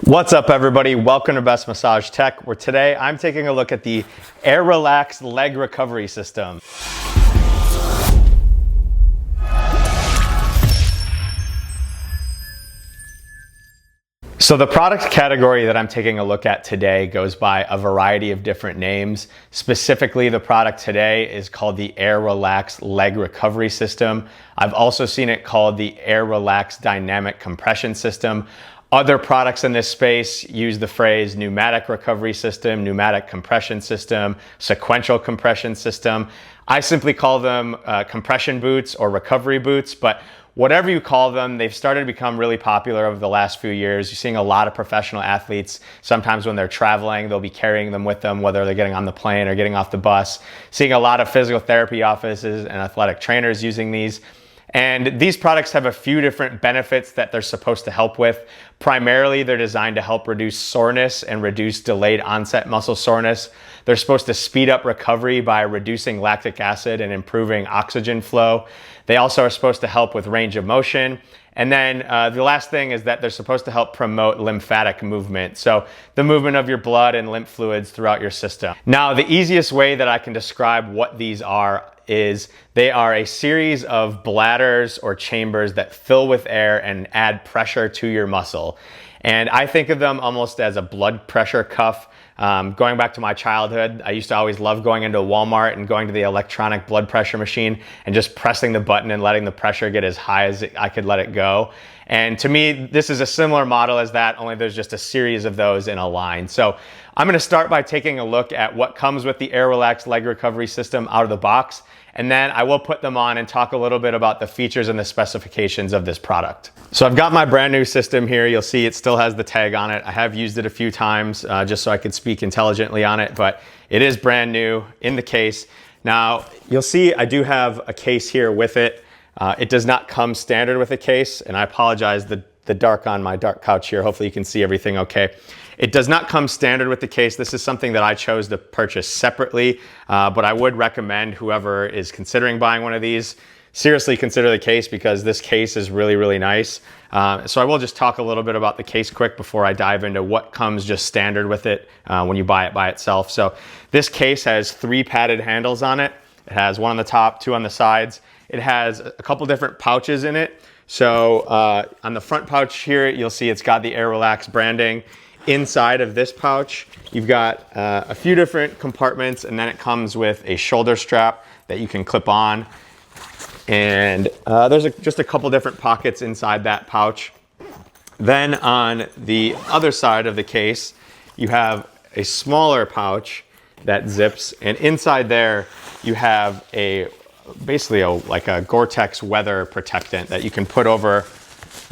What's up, everybody? Welcome to Best Massage Tech, where today I'm taking a look at the Air Relax Leg Recovery System. So the product category that I'm taking a look at today goes by a variety of different names. Specifically, the product today is called the Air Relax Leg Recovery System. I've also seen it called the Air Relax Dynamic Compression System. Other products in this space use the phrase pneumatic recovery system, pneumatic compression system, sequential compression system. I simply call them compression boots or recovery boots, but whatever you call them, they've started to become really popular over the last few years. You're seeing a lot of professional athletes, sometimes when they're traveling, they'll be carrying them with them, whether they're getting on the plane or getting off the bus. Seeing a lot of physical therapy offices and athletic trainers using these. And these products have a few different benefits that they're supposed to help with. Primarily, they're designed to help reduce soreness and reduce delayed onset muscle soreness. They're supposed to speed up recovery by reducing lactic acid and improving oxygen flow. They also are supposed to help with range of motion. And then the last thing is that they're supposed to help promote lymphatic movement. So the movement of your blood and lymph fluids throughout your system. Now, the easiest way that I can describe what these are is they are a series of bladders or chambers that fill with air and add pressure to your muscle. And I think of them almost as a blood pressure cuff. Going back to my childhood, I used to always love going into Walmart and going to the electronic blood pressure machine and just pressing the button and letting the pressure get as high as I could let it go. And to me, this is a similar model as that, only there's just a series of those in a line. So I'm gonna start by taking a look at what comes with the Air Relax Leg Recovery System out of the box. And then I will put them on and talk a little bit about the features and the specifications of this product. So I've got my brand new system here. You'll see it still has the tag on it. I have used it a few times just so I could speak intelligently on it, but it is brand new in the case. Now, you'll see I do have a case here with it. It does not come standard with a case, and I apologize, the dark on my dark couch here. Hopefully you can see everything okay. It does not come standard with the case. This is something that I chose to purchase separately, but I would recommend whoever is considering buying one of these, seriously consider the case because this case is really, really nice. So I will just talk a little bit about the case quick before I dive into what comes just standard with it when you buy it by itself. So this case has 3 padded handles on it. It has 1 on the top, 2 on the sides. It has a couple different pouches in it. So on the front pouch here, you'll see it's got the Air Relax branding. Inside of this pouch, you've got a few different compartments, and then it comes with a shoulder strap that you can clip on. And there's just a couple different pockets inside that pouch. Then on the other side of the case, you have a smaller pouch that zips, and inside there you have basically like a Gore-Tex weather protectant that you can put over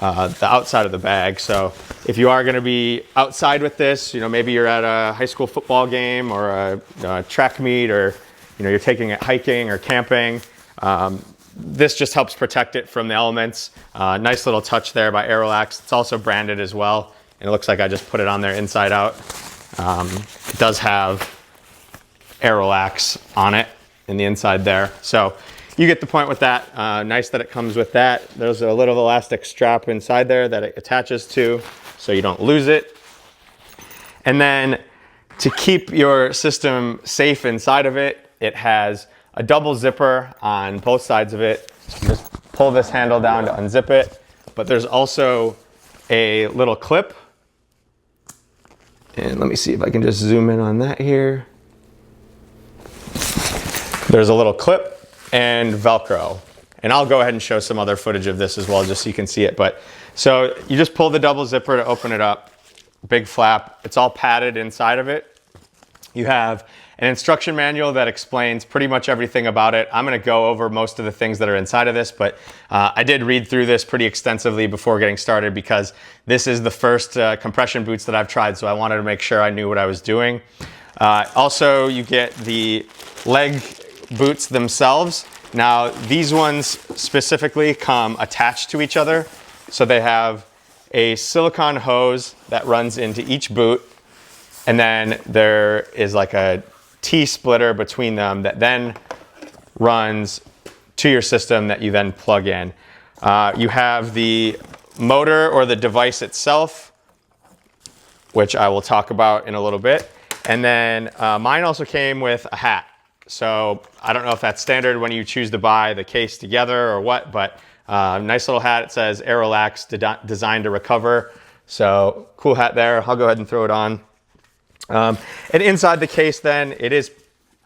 the outside of the bag. So if you are going to be outside with this, maybe you're at a high school football game or a track meet, or you're taking it hiking or camping, this just helps protect it from the elements. Nice little touch there by Air Relax. It's also branded as well, and it looks like I just put it on there inside out. It does have Air Relax on it in the inside there. So you get the point with that. Nice that it comes with that. There's a little elastic strap inside there that it attaches to so you don't lose it. And then to keep your system safe inside of it, it has a double zipper on both sides of it. So you just pull this handle down to unzip it. But there's also a little clip. And let me see if I can just zoom in on that here. There's a little clip and Velcro. And I'll go ahead and show some other footage of this as well, just so you can see it. But so you just pull the double zipper to open it up, big flap. It's all padded inside of it. You have an instruction manual that explains pretty much everything about it. I'm gonna go over most of the things that are inside of this, but I did read through this pretty extensively before getting started because this is the first compression boots that I've tried, so I wanted to make sure I knew what I was doing. Also, you get the leg boots themselves. Now, these ones specifically come attached to each other. So they have a silicone hose that runs into each boot. And then there is like a T-splitter between them that then runs to your system that you then plug in. You have the motor or the device itself which I will talk about in a little bit. And then mine also came with a hat. So I don't know if that's standard when you choose to buy the case together or what, but nice little hat. It says Air Relax, designed to recover. So cool hat there. I'll go ahead and throw it on. And inside the case then, it is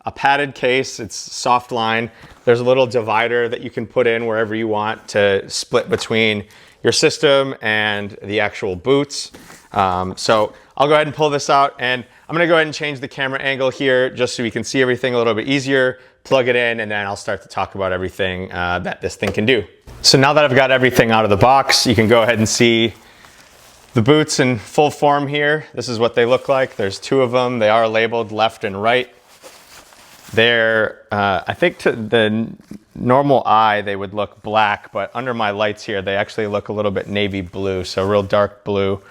a padded case. It's soft line. There's a little divider that you can put in wherever you want to split between your system and the actual boots. So I'll go ahead and pull this out, and I'm gonna go ahead and change the camera angle here just so we can see everything a little bit easier, plug it in, and then I'll start to talk about everything that this thing can do. So now that I've got everything out of the box, you can go ahead and see the boots in full form here. This is what they look like. There's two of them. They are labeled left and right. They're, I think to the normal eye, they would look black, but under my lights here, they actually look a little bit navy blue, so real dark blue.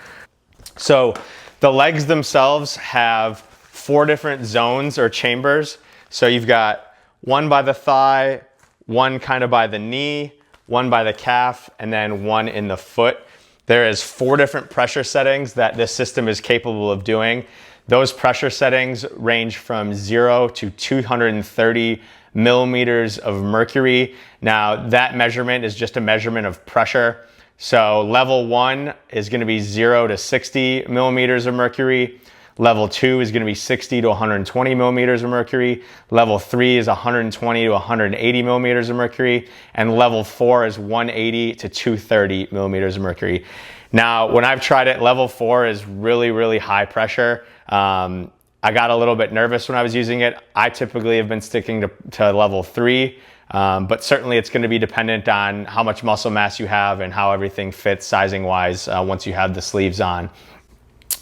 So the legs themselves have 4 different zones or chambers. So you've got one by the thigh, one kind of by the knee, one by the calf, and then one in the foot. There is 4 different pressure settings that this system is capable of doing. Those pressure settings range from 0 to 230 millimeters of mercury. Now that measurement is just a measurement of pressure. So level 1 is going to be 0 to 60 millimeters of mercury. Level 2 is going to be 60 to 120 millimeters of mercury. Level 3 is 120 to 180 millimeters of mercury. And level 4 is 180 to 230 millimeters of mercury. Now, when I've tried it, level 4 is really, really high pressure. I got a little bit nervous when I was using it. I typically have been sticking to level 3. But certainly it's going to be dependent on how much muscle mass you have and how everything fits sizing wise once you have the sleeves on.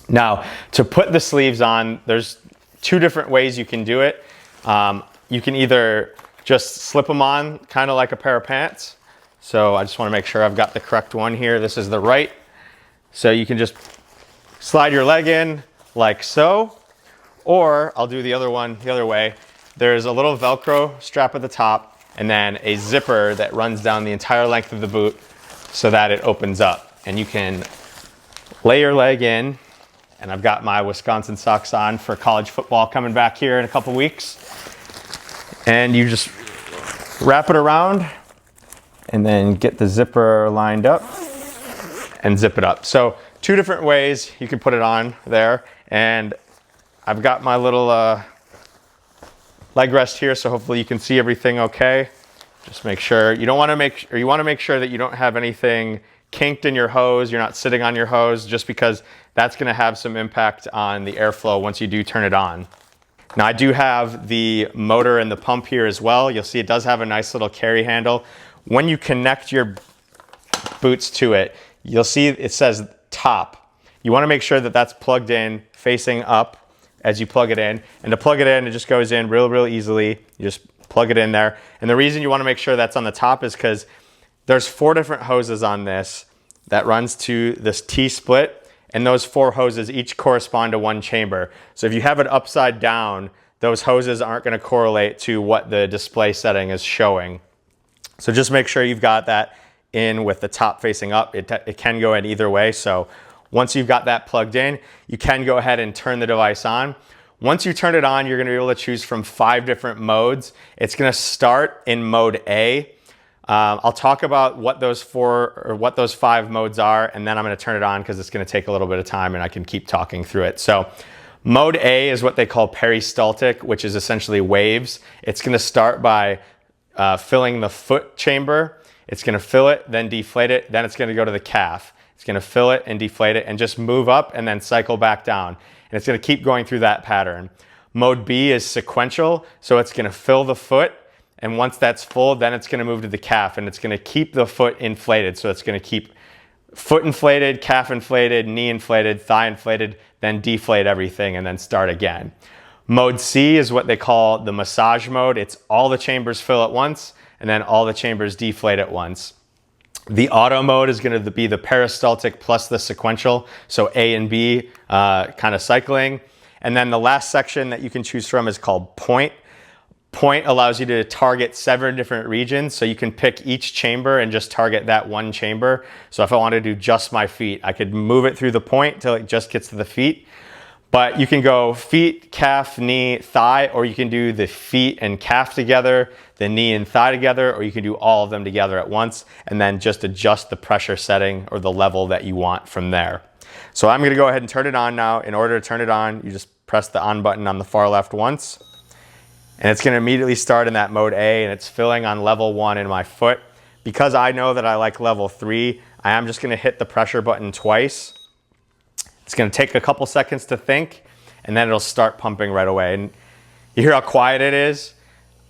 Now, to put the sleeves on, there's 2 different ways you can do it. You can either just slip them on kind of like a pair of pants. So I just want to make sure I've got the correct one here. This is the right. So you can just slide your leg in like so, or I'll do the other one the other way. There's a little Velcro strap at the top, and then a zipper that runs down the entire length of the boot so that it opens up. And you can lay your leg in, and I've got my Wisconsin socks on for college football coming back here in a couple weeks. And you just wrap it around and then get the zipper lined up and zip it up. So 2 different ways you can put it on there. And I've got my little leg rest here, so hopefully you can see everything okay. Just make sure you want to make sure that you don't have anything kinked in your hose. You're not sitting on your hose, just because that's going to have some impact on the airflow once you do turn it on. Now I do have the motor and the pump here as well. You'll see it does have a nice little carry handle. When you connect your boots to it, you'll see it says top. You want to make sure that that's plugged in facing up as you plug it in. And to plug it in, it just goes in real easily. You just plug it in there. And the reason you want to make sure that's on the top is because there's 4 different hoses on this that runs to this T-split. And those 4 hoses each correspond to 1 chamber. So if you have it upside down, those hoses aren't going to correlate to what the display setting is showing. So just make sure you've got that in with the top facing up. It can go in either way. So once you've got that plugged in, you can go ahead and turn the device on. Once you turn it on, you're going to be able to choose from 5 different modes. It's going to start in mode A. I'll talk about what those 5 modes are, and then I'm going to turn it on because it's going to take a little bit of time and I can keep talking through it. So mode A is what they call peristaltic, which is essentially waves. It's going to start by filling the foot chamber. It's going to fill it, then deflate it, then it's going to go to the calf. It's going to fill it and deflate it and just move up and then cycle back down. And it's going to keep going through that pattern. Mode B is sequential, so it's going to fill the foot, and once that's full, then it's going to move to the calf, and it's going to keep the foot inflated. So it's going to keep foot inflated, calf inflated, knee inflated, thigh inflated, then deflate everything and then start again. Mode C is what they call the massage mode. It's all the chambers fill at once, and then all the chambers deflate at once. The auto mode is going to be the peristaltic plus the sequential, so A and B kind of cycling. And then the last section that you can choose from is called point. point allows you to target 7 different regions. So you can pick each chamber and just target that one chamber. So if I wanted to do just my feet, I could move it through the point till it just gets to the feet. But you can go feet, calf, knee, thigh, or you can do the feet and calf together, the knee and thigh together, or you can do all of them together at once and then just adjust the pressure setting or the level that you want from there. So I'm gonna go ahead and turn it on now. In order to turn it on, you just press the on button on the far left once, and it's gonna immediately start in that mode A, and it's filling on level 1 in my foot. Because I know that I like level 3, I am just gonna hit the pressure button twice. It's gonna take a couple seconds to think, and then it'll start pumping right away. And you hear how quiet it is?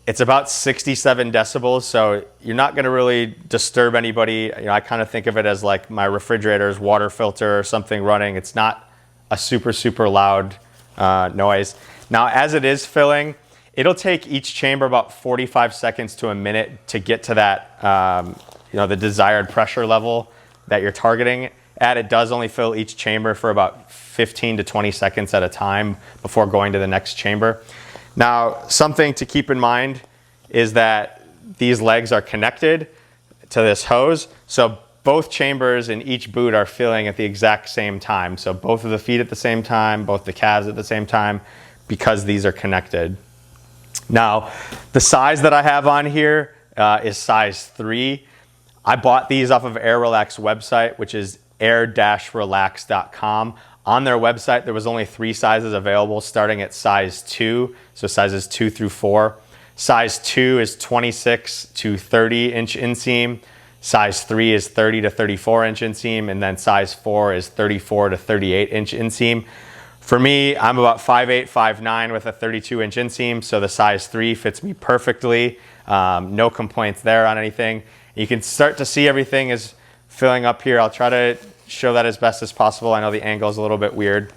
It's about 67 decibels, so you're not gonna really disturb anybody. You know, I kind of think of it as like my refrigerator's water filter or something running. It's not a super, super loud noise. Now, as it is filling, it'll take each chamber about 45 seconds to a minute to get to that, you know, the desired pressure level that you're targeting at. It does only fill each chamber for about 15 to 20 seconds at a time before going to the next chamber. Now, something to keep in mind is that these legs are connected to this hose. So both chambers in each boot are filling at the exact same time. So both of the feet at the same time, both the calves at the same time, because these are connected. Now, the size that I have on here is size 3. I bought these off of Air Relax website, which is air-relax.com. On their website, there was only 3 sizes available, starting at size 2, so sizes 2 through 4. Size 2 is 26 to 30 inch inseam. Size 3 is 30 to 34 inch inseam, and then size 4 is 34 to 38 inch inseam. For me, I'm about 5'8", 5'9", with a 32 inch inseam, so the size 3 fits me perfectly. No complaints there on anything. You can start to see everything is filling up here. I'll try to show that as best as possible. I know the angle is a little bit weird.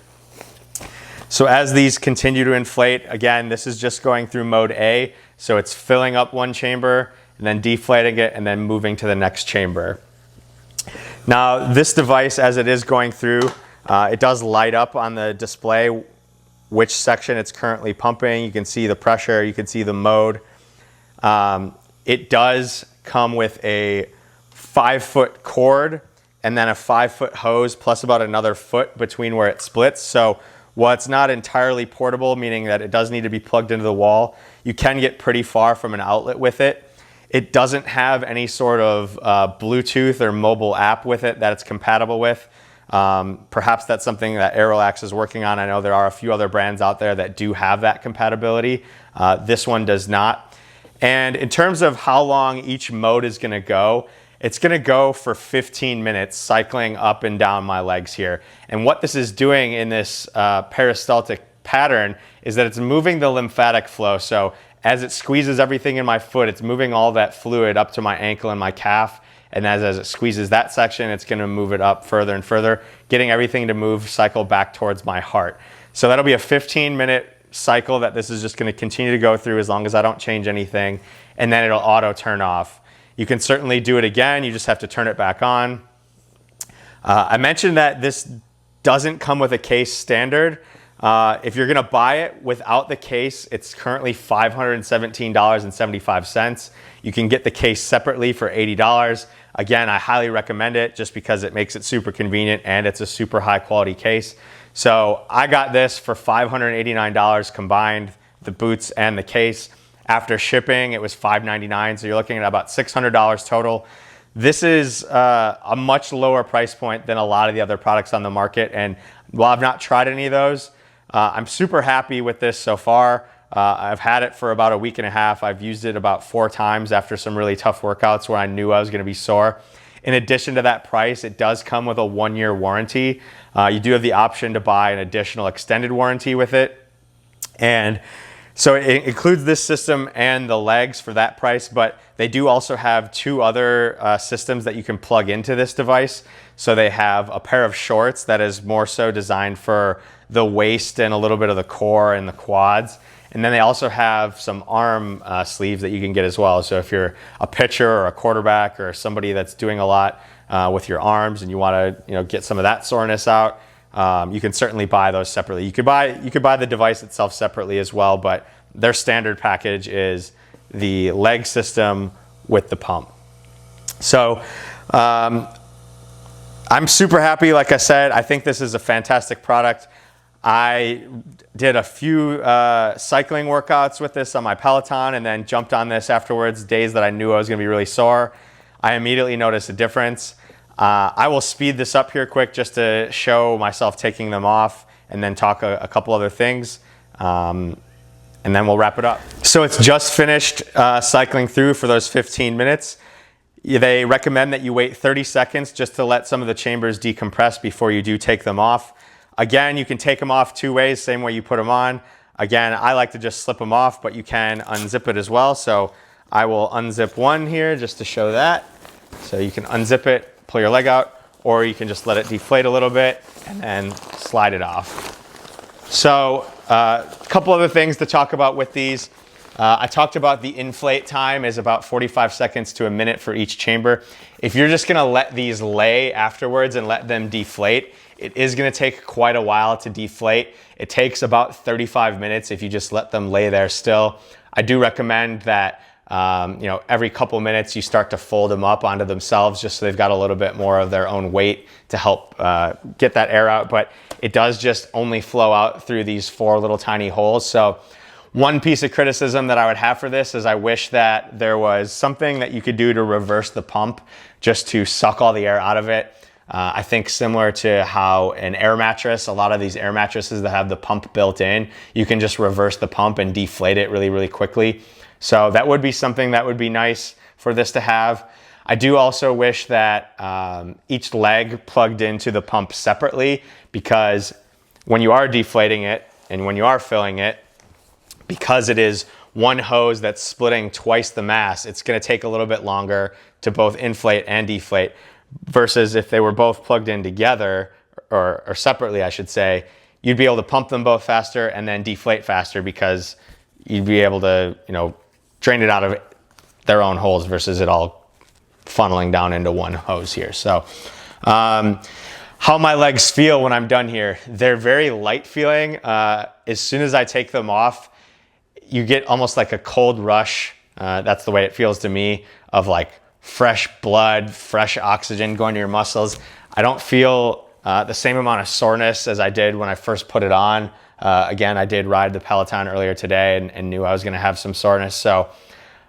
So as these continue to inflate, again, this is just going through mode A. So it's filling up one chamber and then deflating it and then moving to the next chamber. Now, this device, as it is going through, it does light up on the display which section it's currently pumping. You can see the pressure, you can see the mode. It does come with a 5-foot cord and then a 5-foot hose plus about another foot between where it splits. So while it's not entirely portable, meaning that it does need to be plugged into the wall, you can get pretty far from an outlet with it. It doesn't have any sort of Bluetooth or mobile app with it that it's compatible with. Perhaps that's something that Air Relax is working on. I know there are a few other brands out there that do have that compatibility. This one does not. And in terms of how long each mode is gonna go, it's gonna go for 15 minutes cycling up and down my legs here. And what this is doing in this peristaltic pattern is that it's moving the lymphatic flow. So as it squeezes everything in my foot, it's moving all that fluid up to my ankle and my calf. And as it squeezes that section, it's gonna move it up further and further, getting everything to move, cycle back towards my heart. So that'll be a 15-minute cycle that this is just gonna continue to go through as long as I don't change anything, and then it'll auto turn off. You can certainly do it again, you just have to turn it back on. I mentioned that this doesn't come with a case standard. If you're gonna buy it without the case, it's currently $517.75. You can get the case separately for $80. Again, I highly recommend it just because it makes it super convenient and it's a super high quality case. So I got this for $589 combined, the boots and the case. After shipping, it was $599, so you're looking at about $600 total. This is a much lower price point than a lot of the other products on the market, and while I've not tried any of those, I'm super happy with this so far. I've had it for about a week and a half. I've used it about 4 times after some really tough workouts where I knew I was gonna be sore. In addition to that price, it does come with a 1-year warranty. You do have the option to buy an additional extended warranty with it. And so it includes this system and the legs for that price, but they do also have 2 other systems that you can plug into this device. So they have a pair of shorts that is more so designed for the waist and a little bit of the core and the quads. And then they also have some arm sleeves that you can get as well. So if you're a pitcher or a quarterback or somebody that's doing a lot with your arms and you want to, get some of that soreness out, you can certainly buy those separately. You could buy the device itself separately as well, but their standard package is the leg system with the pump. So I'm super happy. Like I said, I think this is a fantastic product. I did a few cycling workouts with this on my Peloton and then jumped on this afterwards, days that I knew I was going to be really sore. I immediately noticed a difference. I will speed this up here quick just to show myself taking them off and then talk a couple other things. And then we'll wrap it up. So it's just finished cycling through for those 15 minutes. They recommend that you wait 30 seconds just to let some of the chambers decompress before you do take them off. Again, you can take them off two ways, same way you put them on. Again, I like to just slip them off, but you can unzip it as well. So I will unzip one here just to show that. So you can unzip it, pull your leg out, or you can just let it deflate a little bit and then slide it off. So a couple other things to talk about with these. I talked about the inflate time is about 45 seconds to a minute for each chamber. If you're just gonna let these lay afterwards and let them deflate, it is gonna take quite a while to deflate. It takes about 35 minutes if you just let them lay there still. I do recommend that every couple minutes you start to fold them up onto themselves just so they've got a little bit more of their own weight to help get that air out. But it does just only flow out through these 4 little tiny holes. So one piece of criticism that I would have for this is I wish that there was something that you could do to reverse the pump just to suck all the air out of it. I think similar to how an air mattress, a lot of these air mattresses that have the pump built in, you can just reverse the pump and deflate it really, really quickly. So that would be something that would be nice for this to have. I do also wish that each leg plugged into the pump separately, because when you are deflating it and when you are filling it, because it is one hose that's splitting twice the mass, it's gonna take a little bit longer to both inflate and deflate, versus if they were both plugged in together, or separately I should say, you'd be able to pump them both faster and then deflate faster, because you'd be able to, drain it out of their own holes versus it all funneling down into one hose here. So how my legs feel when I'm done here, they're very light feeling. As soon as I take them off, you get almost like a cold rush. That's the way it feels to me, of like fresh blood, fresh oxygen going to your muscles. I don't feel the same amount of soreness as I did when I first put it on. Again, I did ride the Peloton earlier today and knew I was gonna have some soreness. So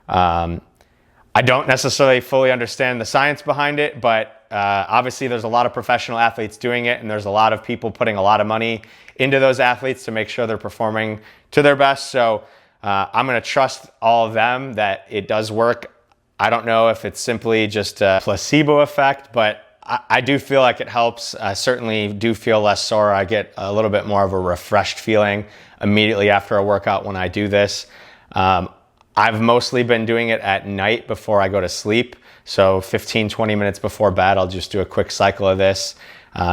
I don't necessarily fully understand the science behind it, but obviously there's a lot of professional athletes doing it, and there's a lot of people putting a lot of money into those athletes to make sure they're performing to their best. So I'm gonna trust all of them that it does work. I don't know if it's simply just a placebo effect, but I do feel like it helps. I certainly do feel less sore. I get a little bit more of a refreshed feeling immediately after a workout when I do this. I've mostly been doing it at night before I go to sleep. So 15-20 minutes before bed, I'll just do a quick cycle of this.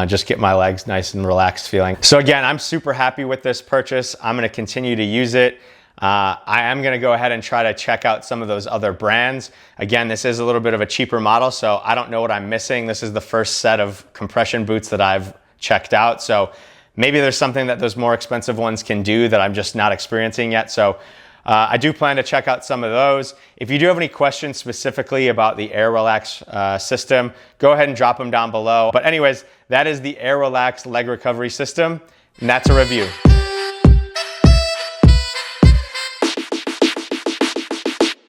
Just get my legs nice and relaxed feeling. So again, I'm super happy with this purchase. I'm gonna continue to use it. I am gonna go ahead and try to check out some of those other brands. Again, this is a little bit of a cheaper model, so I don't know what I'm missing. This is the first set of compression boots that I've checked out. So maybe there's something that those more expensive ones can do that I'm just not experiencing yet. So I do plan to check out some of those. If you do have any questions specifically about the Air Relax system, go ahead and drop them down below. But anyways, that is the Air Relax leg recovery system, and that's a review.